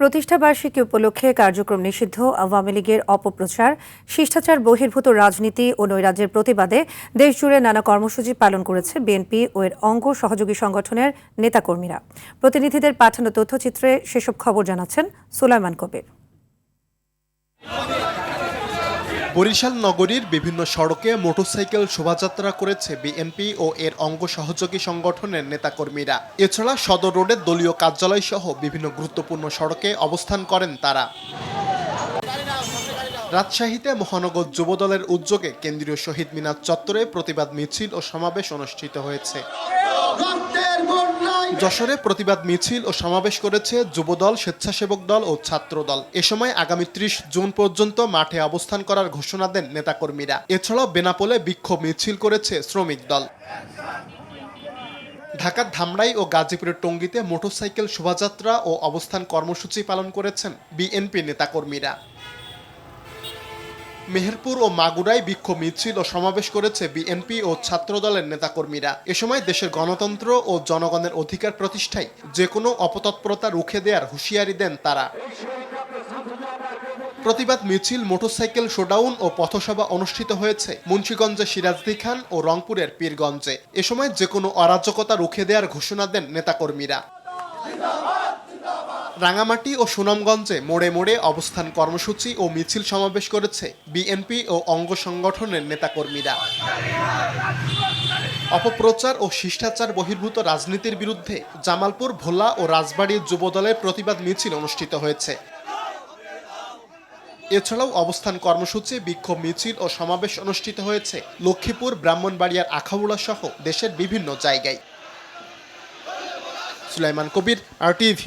প্রতিষ্ঠা বার্ষিকী উপলক্ষে কার্যক্রম নিষিদ্ধ আওয়ামী লীগের অপপ্রচার, শিষ্টাচার বহির্ভূত রাজনীতি ও নৈরাজ্যের প্রতিবাদে দেশজুড়ে নানা কর্মসূচি পালন করেছে বিএনপি ও এর অঙ্গ সহযোগী সংগঠনের নেতাকর্মীরা। প্রতিনিধিদের পাঠানো তথ্যচিত্রে সেসব খবর জানাচ্ছেন সুলাইমান কবির। বরিশাল নগরীর বিভিন্ন সড়কে মোটরসাইকেল শোভাযাত্রা করেছে বিএনপি ও এর অঙ্গ সহযোগী সংগঠনের নেতাকর্মীরা। এছাড়া সদর রোডের দলীয় কার্যালয় সহ বিভিন্ন গুরুত্বপূর্ণ সড়কে অবস্থান করেন তারা। রাজশাহীতে মহানগর যুবদলের উদ্যোগে কেন্দ্রীয় শহীদ মিনার চত্বরে প্রতিবাদ মিছিল ও সমাবেশ অনুষ্ঠিত হয়েছে। যশোরে প্রতিবাদ মিছিল ও সমাবেশ করেছে যুবদল, স্বেচ্ছাসেবক দল ও ছাত্র দল। এ সময় আগামী ৩০ জুন পর্যন্ত মাঠে অবস্থান করার ঘোষণা দেন নেতাকর্মীরা। এছাড়াও বেনাপোলে বিক্ষোভ মিছিল করেছে শ্রমিক দল। ঢাকার ধামরাই ও গাজীপুরের টঙ্গীতে মোটরসাইকেল শোভাযাত্রা ও অবস্থান কর্মসূচি পালন করেছেন বিএনপি নেতাকর্মীরা। মেহেরপুর ও মাগুরায় বিক্ষোভ মিছিল ও সমাবেশ করেছে বিএনপি ও ছাত্র দলের নেতাকর্মীরা। এ সময় দেশের গণতন্ত্র ও জনগণের অধিকার প্রতিষ্ঠায় যে কোনো অপতৎপরতা রুখে দেওয়ার হুঁশিয়ারি দেন তারা। প্রতিবাদ মিছিল, মোটরসাইকেল শোডাউন ও পথসভা অনুষ্ঠিত হয়েছে মুন্সিগঞ্জের সিরাজদি খান ও রংপুরের পীরগঞ্জে। এ সময় যে কোনো অরাজকতা রুখে দেওয়ার ঘোষণা দেন নেতাকর্মীরা। রাঙামাটি ও সুনামগঞ্জে মোড়ে মোড়ে অবস্থান কর্মসূচি ও মিছিল সমাবেশ করেছে বিএনপি ও অঙ্গ সংগঠনের নেতাকর্মীরা। অপপ্রচার ও শিষ্টাচার বহির্ভূত রাজনীতির বিরুদ্ধে জামালপুর, ভোলা ও রাজবাড়ীর যুবদলের প্রতিবাদ মিছিল অনুষ্ঠিত হয়েছে। এছাড়াও অবস্থান কর্মসূচি, বিক্ষোভ মিছিল ও সমাবেশ অনুষ্ঠিত হয়েছে লক্ষ্মীপুর, ব্রাহ্মণবাড়িয়ার আখাউড়া সহ দেশের বিভিন্ন জায়গায়। সুলাইমান কবির, RTV।